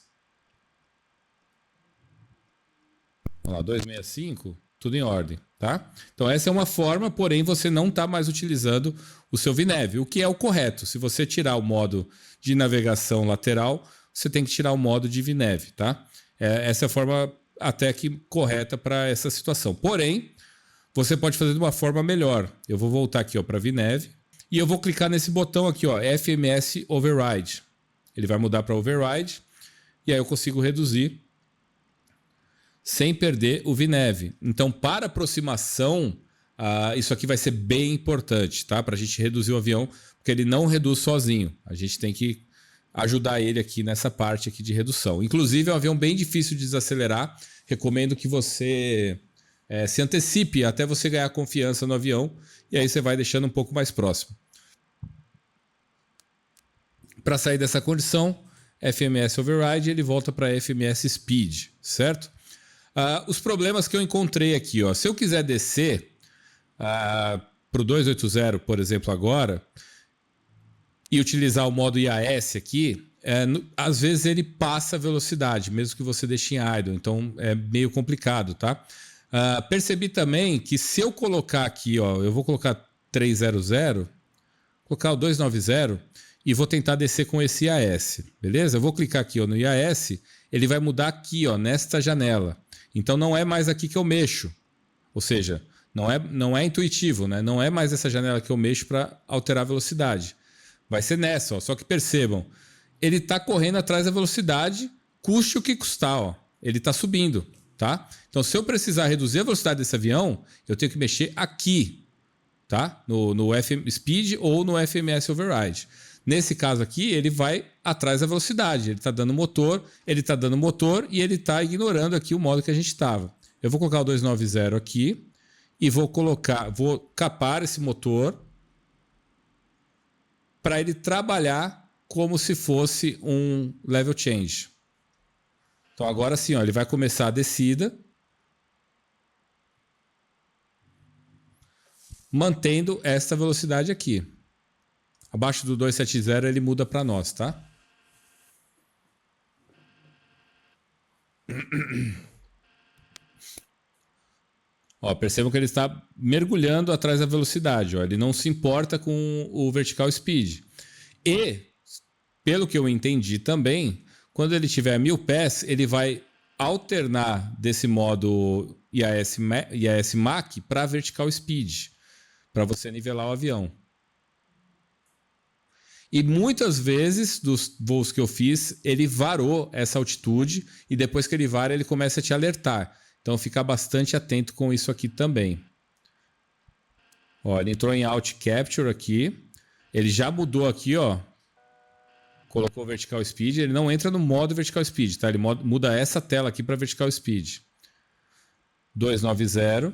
vamos lá, 265, tudo em ordem, tá? Então essa é uma forma, porém você não está mais utilizando o seu VNAV, o que é o correto. Se você tirar o modo de navegação lateral, você tem que tirar o modo de VNAV, tá? Essa é a forma até que correta para essa situação. Porém, você pode fazer de uma forma melhor. Eu vou voltar aqui para VNAV e eu vou clicar nesse botão aqui, ó, FMS Override. Ele vai mudar para Override e aí eu consigo reduzir sem perder o VNAV. Então, para aproximação, isso aqui vai ser bem importante, tá? Para a gente reduzir o avião, porque ele não reduz sozinho. A gente tem que ajudar ele aqui nessa parte aqui de redução. Inclusive, é um avião bem difícil de desacelerar. Recomendo que você se antecipe até você ganhar confiança no avião e aí você vai deixando um pouco mais próximo. Para sair dessa condição, FMS Override, ele volta para FMS Speed, certo? Os problemas que eu encontrei aqui, ó, se eu quiser descer para o 280, por exemplo, agora, e utilizar o modo IAS aqui, às vezes ele passa a velocidade, mesmo que você deixe em idle, então é meio complicado, tá? Percebi também que se eu colocar aqui, ó, eu vou colocar 300, colocar o 290 e vou tentar descer com esse IAS, beleza? Eu vou clicar aqui, ó, no IAS, ele vai mudar aqui, ó, nesta janela. Então não é mais aqui que eu mexo, ou seja, não é intuitivo, né? Não é mais essa janela que eu mexo para alterar a velocidade. Vai ser nessa, ó. Só que percebam, ele está correndo atrás da velocidade, custe o que custar, ó. Ele está subindo, tá? Então, se eu precisar reduzir a velocidade desse avião, eu tenho que mexer aqui, tá? No FM Speed ou no FMS Override. Nesse caso aqui, ele vai atrás da velocidade. Ele está dando motor, e ele está ignorando aqui o modo que a gente estava. Eu vou colocar o 290 aqui e vou capar esse motor para ele trabalhar como se fosse um level change. Então agora sim, ó, ele vai começar a descida, mantendo esta velocidade aqui. Abaixo do 270 ele muda para nós, tá? Ó, percebam que ele está mergulhando atrás da velocidade. Ó, ele não se importa com o vertical speed. E, pelo que eu entendi também, quando ele tiver 1000 pés, ele vai alternar desse modo IAS Mach para vertical speed, para você nivelar o avião. E muitas vezes, dos voos que eu fiz, ele varou essa altitude e depois que ele vara, ele começa a te alertar. Então, fica bastante atento com isso aqui também. Ó, ele entrou em Alt Capture aqui. Ele já mudou aqui, ó. Colocou Vertical Speed. Ele não entra no modo Vertical Speed, tá? Ele muda essa tela aqui para Vertical Speed. 290. O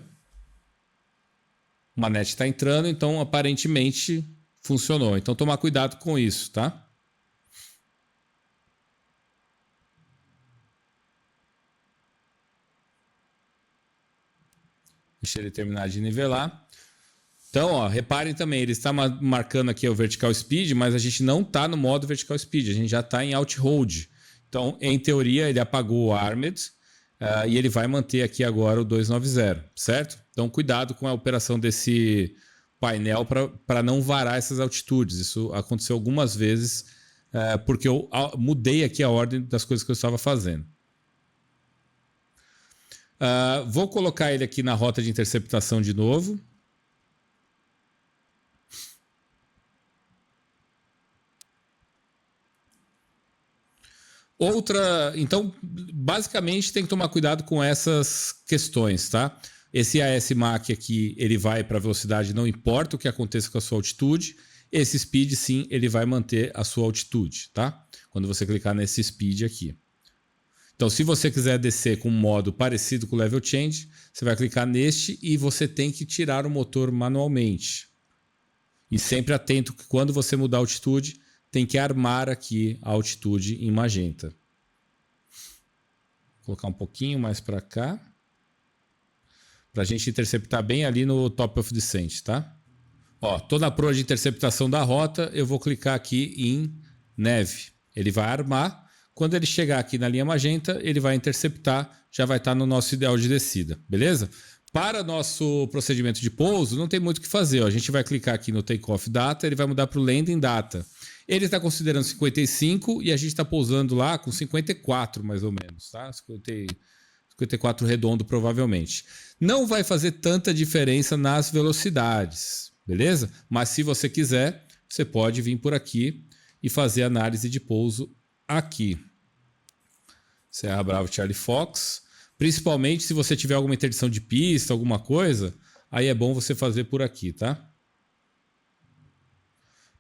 manete está entrando, então aparentemente funcionou. Então, tomar cuidado com isso, tá? Deixa ele terminar de nivelar. Então, ó, reparem também, ele está marcando aqui o Vertical Speed, mas a gente não está no modo Vertical Speed, a gente já está em Alt Hold. Então, em teoria, ele apagou o Armed e ele vai manter aqui agora o 290, certo? Então, cuidado com a operação desse painel para não varar essas altitudes. Isso aconteceu algumas vezes porque eu mudei aqui a ordem das coisas que eu estava fazendo. Vou colocar ele aqui na rota de interceptação de novo. Então, basicamente tem que tomar cuidado com essas questões, tá? Esse AS Mach aqui, ele vai para a velocidade, não importa o que aconteça com a sua altitude. Esse speed, sim, ele vai manter a sua altitude, tá? Quando você clicar nesse speed aqui. Então, se você quiser descer com um modo parecido com o Level Change, você vai clicar neste e você tem que tirar o motor manualmente. E sempre atento que quando você mudar a altitude, tem que armar aqui a altitude em magenta. Vou colocar um pouquinho mais para cá. Para a gente interceptar bem ali no Top of Descent, tá? Ó, tô na proa de interceptação da rota, eu vou clicar aqui em neve. Ele vai armar. Quando ele chegar aqui na linha magenta, ele vai interceptar, já vai estar no nosso ideal de descida, beleza? Para nosso procedimento de pouso, não tem muito o que fazer. Ó. A gente vai clicar aqui no Takeoff Data, ele vai mudar para o Landing Data. Ele está considerando 55 e a gente está pousando lá com 54, mais ou menos, tá? 54 redondo, provavelmente. Não vai fazer tanta diferença nas velocidades, beleza? Mas se você quiser, você pode vir por aqui e fazer análise de pouso aqui. Serra Bravo Charlie Fox. Principalmente se você tiver alguma interdição de pista, alguma coisa, aí é bom você fazer por aqui, tá?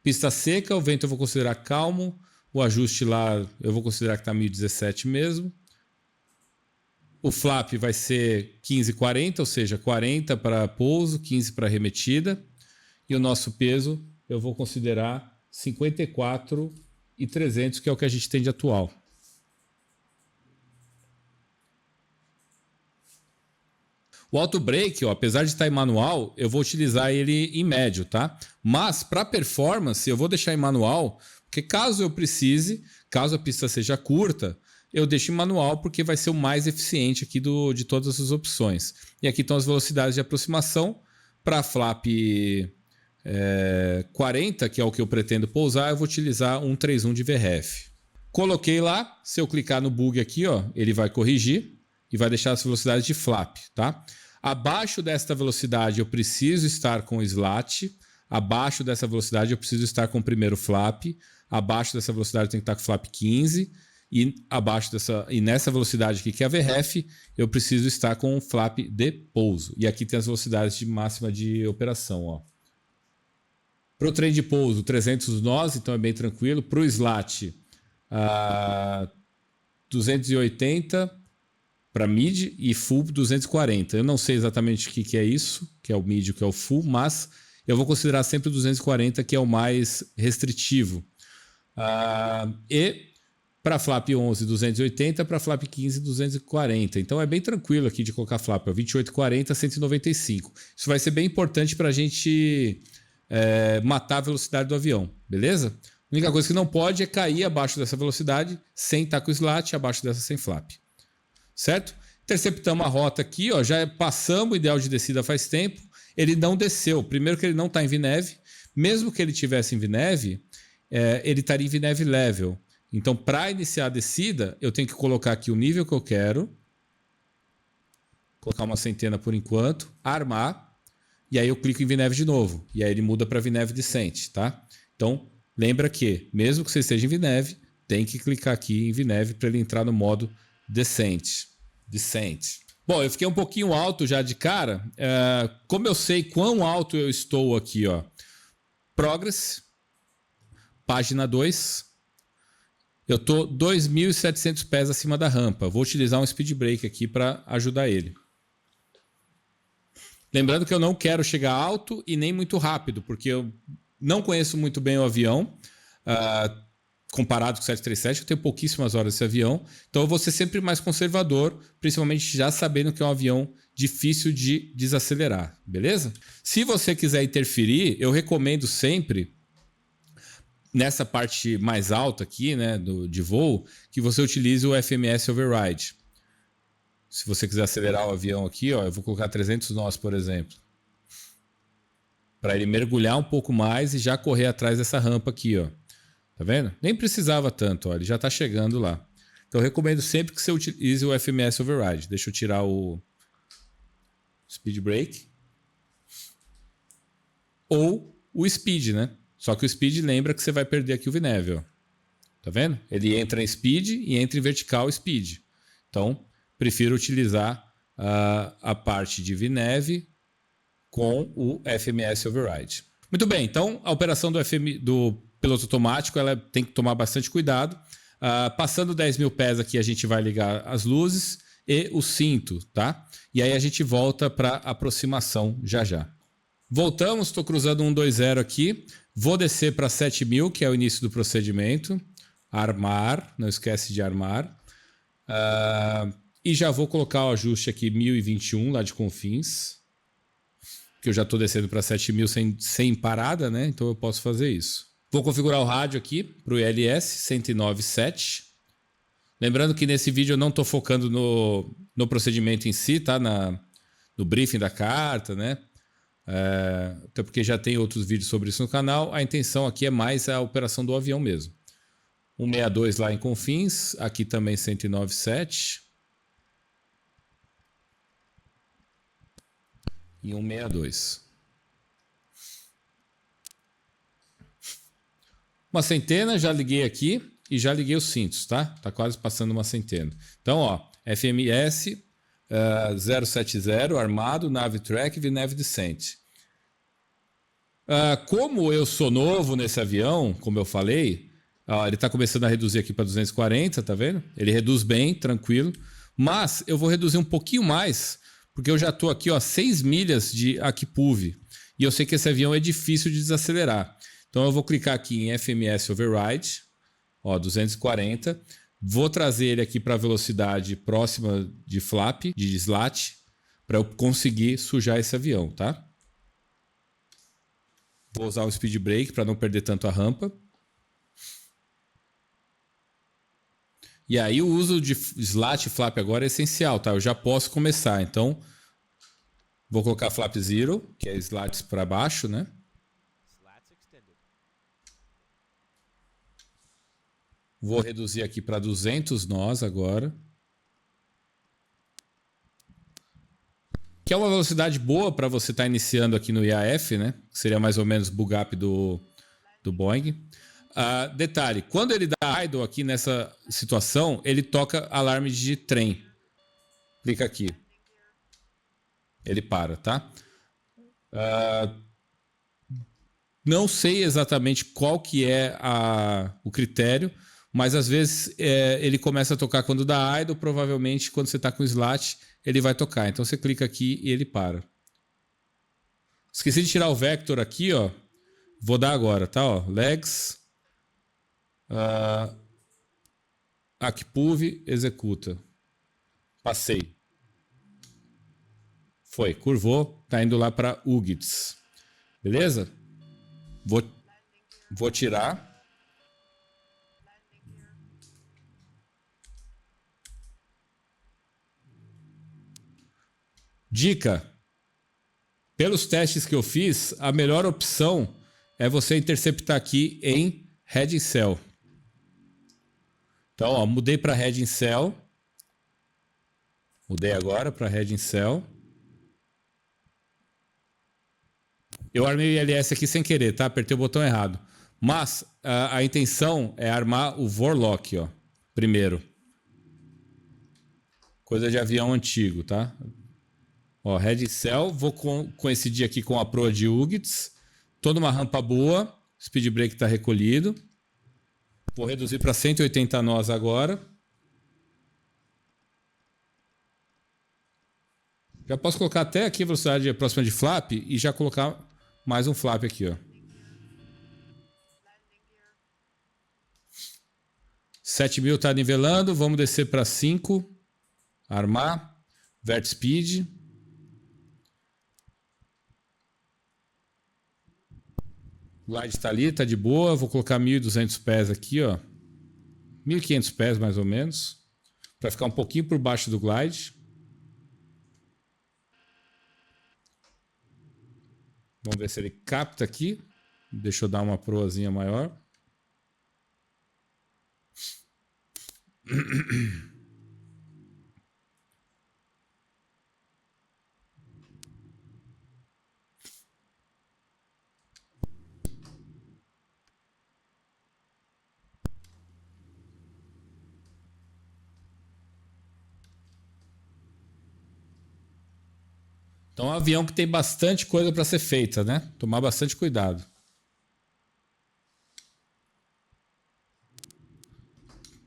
Pista seca, o vento eu vou considerar calmo. O ajuste lá eu vou considerar que está 1017 mesmo. O flap vai ser 15,40, ou seja, 40 para pouso, 15 para arremetida. E o nosso peso eu vou considerar 54,300, que é o que a gente tem de atual. O auto brake, ó, apesar de estar em manual, eu vou utilizar ele em médio, tá? Mas para performance eu vou deixar em manual, porque caso eu precise, caso a pista seja curta, eu deixo em manual porque vai ser o mais eficiente aqui de todas as opções. E aqui estão as velocidades de aproximação. Para flap 40, que é o que eu pretendo pousar, eu vou utilizar 131 de VRF. Coloquei lá, se eu clicar no bug aqui, ó, ele vai corrigir e vai deixar as velocidades de flap, tá? Abaixo desta velocidade eu preciso estar com slat, abaixo dessa velocidade eu preciso estar com o primeiro flap, abaixo dessa velocidade eu tenho que estar com flap 15 e abaixo dessa, e nessa velocidade aqui que é a VREF, eu preciso estar com um flap de pouso. E aqui tem as velocidades de máxima de operação, ó. Para o trem de pouso, 300 nós, então é bem tranquilo. Para o slat, 280 para mid e full 240. Eu não sei exatamente o que é isso, que é o mid e o que é o full, mas eu vou considerar sempre o 240, que é o mais restritivo. E para flap 11, 280, para flap 15, 240. Então é bem tranquilo aqui de colocar flap, 2840, 195. Isso vai ser bem importante para a gente matar a velocidade do avião, beleza? A única coisa que não pode é cair abaixo dessa velocidade sem estar com o slat, abaixo dessa sem flap. Certo? Interceptamos a rota aqui, ó, já passamos o ideal de descida faz tempo. Ele não desceu. Primeiro que ele não está em VNAV. Mesmo que ele tivesse em VNAV, ele estaria em VNAV level. Então, para iniciar a descida, eu tenho que colocar aqui o nível que eu quero. Colocar uma centena por enquanto. Armar. E aí eu clico em VNAV de novo. E aí ele muda para VNAV Descent, tá? Então, lembra que, mesmo que você esteja em VNAV, tem que clicar aqui em VNAV para ele entrar no modo Descent. Bom, eu fiquei um pouquinho alto já de cara. Como eu sei quão alto eu estou aqui, ó. Progress. Página 2. Eu estou 2.700 pés acima da rampa. Vou utilizar um speed brake aqui para ajudar ele. Lembrando que eu não quero chegar alto e nem muito rápido, porque eu não conheço muito bem o avião. Comparado com o 737, eu tenho pouquíssimas horas desse avião. Então eu vou ser sempre mais conservador, principalmente já sabendo que é um avião difícil de desacelerar, beleza? Se você quiser interferir, eu recomendo sempre, nessa parte mais alta aqui, né, de voo, que você utilize o FMS Override. Se você quiser acelerar o avião aqui, ó, eu vou colocar 300 nós, por exemplo. Para ele mergulhar um pouco mais e já correr atrás dessa rampa aqui, ó. Tá vendo? Nem precisava tanto, ó, ele já está chegando lá. Então eu recomendo sempre que você utilize o FMS Override. Deixa eu tirar o Speed Brake. Ou o Speed, né? Só que o Speed lembra que você vai perder aqui o VNAV, ó. Tá vendo? Ele entra em Speed e entra em Vertical Speed. Então, prefiro utilizar a parte de VNAV com o FMS Override. Muito bem, então a operação do piloto automático ela tem que tomar bastante cuidado. Passando 10 mil pés aqui, a gente vai ligar as luzes e o cinto, tá? E aí a gente volta para aproximação já já. Voltamos, estou cruzando 120 aqui. Vou descer para 7.000, que é o início do procedimento. Armar, não esquece de armar. E já vou colocar o ajuste aqui 1021 lá de Confins. Que eu já estou descendo para 7.000 sem parada, né? Então eu posso fazer isso. Vou configurar o rádio aqui para o ILS 109.7. Lembrando que nesse vídeo eu não estou focando no procedimento em si, tá? No briefing da carta, né? Até porque já tem outros vídeos sobre isso no canal. A intenção aqui é mais a operação do avião mesmo. 162 lá em Confins, aqui também 109.7. E 162. Uma centena, já liguei aqui e já liguei os cintos, tá? Tá quase passando uma centena. Então, ó, FMS 070, armado, nave track e nave descent. Como eu sou novo nesse avião, como eu falei, ele está começando a reduzir aqui para 240, tá vendo? Ele reduz bem, tranquilo. Mas eu vou reduzir um pouquinho mais, porque eu já estou aqui, ó, 6 milhas de Akpuv. E eu sei que esse avião é difícil de desacelerar. Então eu vou clicar aqui em FMS Override, ó, 240. Vou trazer ele aqui para a velocidade próxima de flap, de slat, para eu conseguir sujar esse avião, tá? Vou usar o speed brake para não perder tanto a rampa. E aí o uso de slat e flap agora é essencial, tá? Eu já posso começar, então vou colocar flap zero, que é slats para baixo, né? Vou reduzir aqui para 200 nós agora. Que é uma velocidade boa para você estar iniciando aqui no IAF, né? Seria mais ou menos bug up do Boeing. Detalhe, quando ele dá idle aqui nessa situação, ele toca alarme de trem. Clica aqui. Ele para, tá? Não sei exatamente qual que é o critério, mas às vezes ele começa a tocar quando dá idle, provavelmente quando você está com o slat, ele vai tocar. Então você clica aqui e ele para. Esqueci de tirar o vector aqui, ó. Vou dar agora, tá? Ó, legs. Acpove, executa. Passei. Foi, curvou, tá indo lá para UGITS. Beleza? Vou tirar. Dica. Pelos testes que eu fiz, a melhor opção é você interceptar aqui em Heading Cell. Então, ó, mudei para Heading Cell. Mudei agora para Heading Cell. Eu armei o ILS aqui sem querer, tá? Apertei o botão errado. Mas a intenção é armar o Vorlock, ó. Primeiro. Coisa de avião antigo, tá? Ó, Heading Cell. Vou coincidir aqui com a proa de UGITS. Tô numa rampa boa. Speed brake está recolhido. Vou reduzir para 180 nós agora. Já posso colocar até aqui a velocidade próxima de flap e já colocar mais um flap aqui, ó. 7.000 está nivelando. Vamos descer para 5. Armar. Vert speed. Glide está ali, está de boa. Vou colocar 1.200 pés aqui, ó. 1.500 pés mais ou menos. Para ficar um pouquinho por baixo do glide. Vamos ver se ele capta aqui. Deixa eu dar uma proazinha maior. Então é um avião que tem bastante coisa para ser feita, né? Tomar bastante cuidado.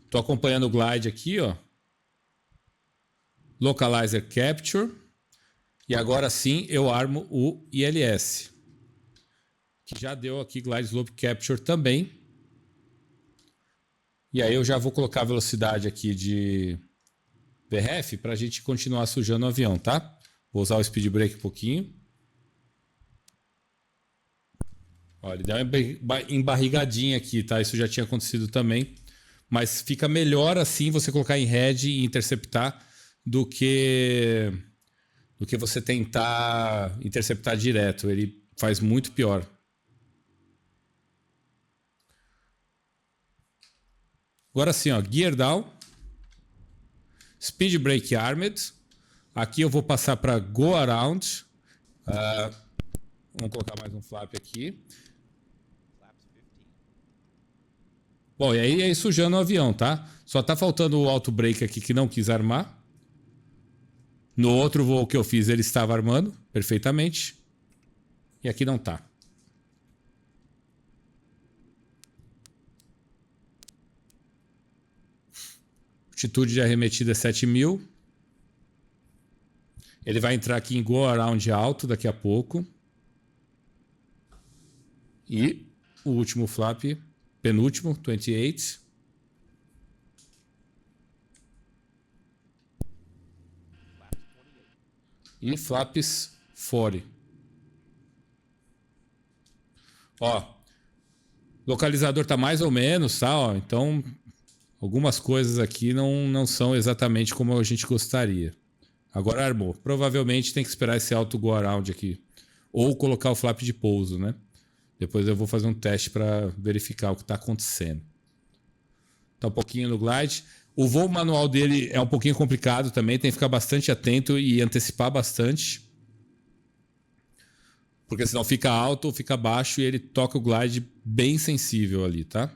Estou acompanhando o glide aqui, ó. Localizer Capture. E agora sim eu armo o ILS. Que já deu aqui Glide Slope Capture também. E aí eu já vou colocar a velocidade aqui de VRF para a gente continuar sujando o avião, tá? Vou usar o speed brake um pouquinho. Olha, ele deu uma embarrigadinha aqui, tá? Isso já tinha acontecido também. Mas fica melhor assim você colocar em head e interceptar do que você tentar interceptar direto. Ele faz muito pior. Agora sim, ó, Gear Down. Speed Brake Armed. Aqui eu vou passar para Go Around. Vamos colocar mais um flap aqui. Bom, e aí sujando o avião, tá? Só tá faltando o auto brake aqui que não quis armar. No outro voo que eu fiz ele estava armando perfeitamente. E aqui não tá. Altitude de arremetida é 7.000. Ele vai entrar aqui em Go Around alto daqui a pouco. E o último flap, penúltimo, 28. E flaps 40. Ó, localizador tá mais ou menos, tá? Ó, então, algumas coisas aqui não são exatamente como a gente gostaria. Agora armou. Provavelmente tem que esperar esse auto go around aqui. Ou colocar o flap de pouso, né? Depois eu vou fazer um teste para verificar o que está acontecendo. Tá um pouquinho no glide. O voo manual dele é um pouquinho complicado também. Tem que ficar bastante atento e antecipar bastante. Porque senão fica alto ou fica baixo e ele toca o glide bem sensível ali, tá?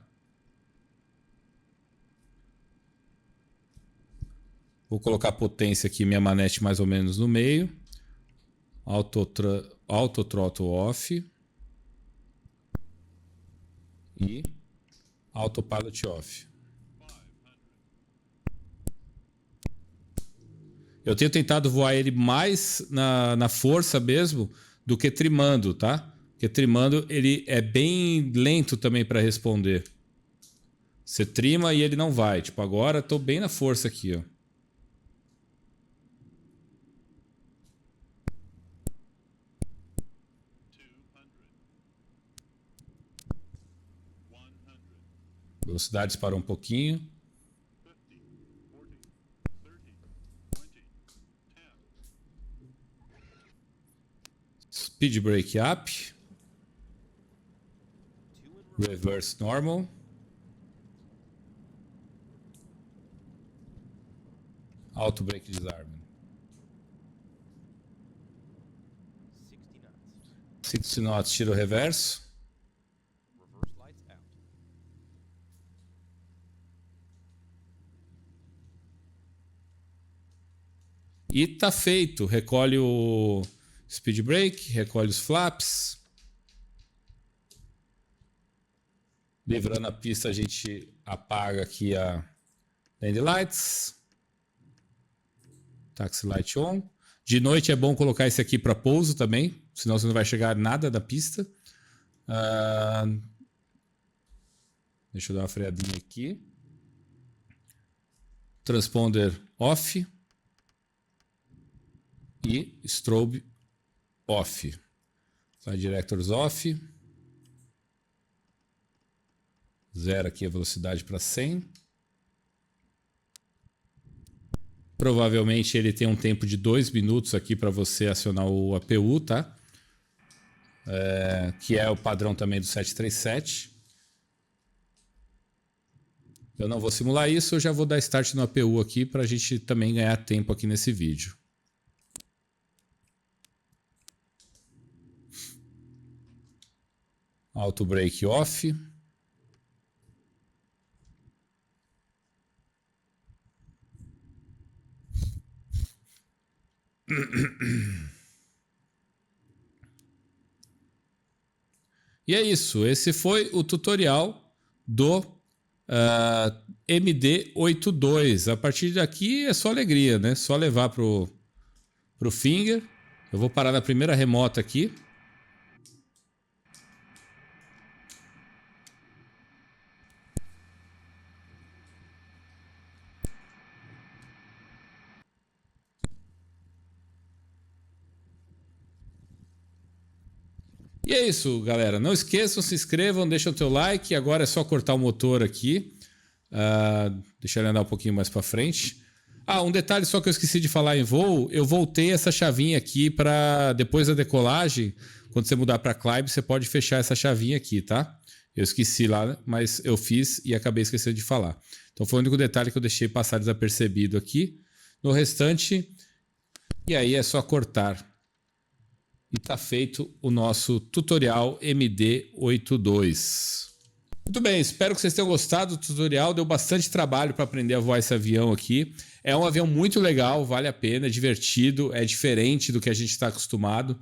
Vou colocar a potência aqui, minha manete mais ou menos no meio. Auto throttle off. E autopilot off. Eu tenho tentado voar ele mais na força mesmo do que trimando, tá? Porque trimando ele é bem lento também para responder. Você trima e ele não vai. Tipo, agora eu tô bem na força aqui, ó. Velocidade disparou um pouquinho. Speed brake up. Reverse normal. Auto brake disarm. 60 knots, tiro reverso. E tá feito. Recolhe o speed brake, recolhe os flaps. Livrando a pista, a gente apaga aqui a land lights. Taxi light on. De noite é bom colocar esse aqui para pouso também, senão você não vai chegar nada da pista. Deixa eu dar uma freadinha aqui. Transponder off. E strobe off. Flight directors off. Zero aqui a velocidade para 100. Provavelmente ele tem um tempo de 2 minutos aqui para você acionar o APU, tá? Que é o padrão também do 737. Eu não vou simular isso, eu já vou dar start no APU aqui para a gente também ganhar tempo aqui nesse vídeo. Auto brake off. E é isso, esse foi o tutorial do MD82. A partir daqui é só alegria, né? Só levar pro finger. Eu vou parar na primeira remota aqui. E é isso, galera. Não esqueçam, se inscrevam, deixem o teu like. Agora é só cortar o motor aqui. Deixa ele andar um pouquinho mais para frente. Um detalhe só que eu esqueci de falar em voo. Eu voltei essa chavinha aqui para depois da decolagem. Quando você mudar para climb, você pode fechar essa chavinha aqui, tá? Eu esqueci lá, mas eu fiz e acabei esquecendo de falar. Então foi o único detalhe que eu deixei passar desapercebido aqui. No restante, e aí é só cortar. E tá feito o nosso tutorial MD82. Muito bem, espero que vocês tenham gostado do tutorial. Deu bastante trabalho para aprender a voar esse avião aqui. É um avião muito legal, vale a pena, é divertido, é diferente do que a gente está acostumado.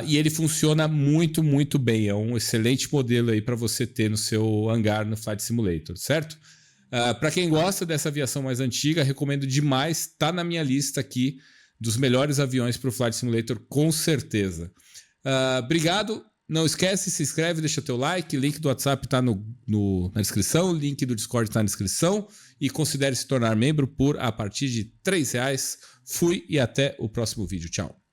E ele funciona muito, muito bem. É um excelente modelo aí para você ter no seu hangar no Flight Simulator, certo? Para quem gosta dessa aviação mais antiga, recomendo demais. Tá na minha lista aqui dos melhores aviões para o Flight Simulator, com certeza. Obrigado. Não esquece, se inscreve, deixa teu like. Link do WhatsApp está na descrição. Link do Discord está na descrição. E considere se tornar membro a partir de R$3. Fui e até o próximo vídeo. Tchau.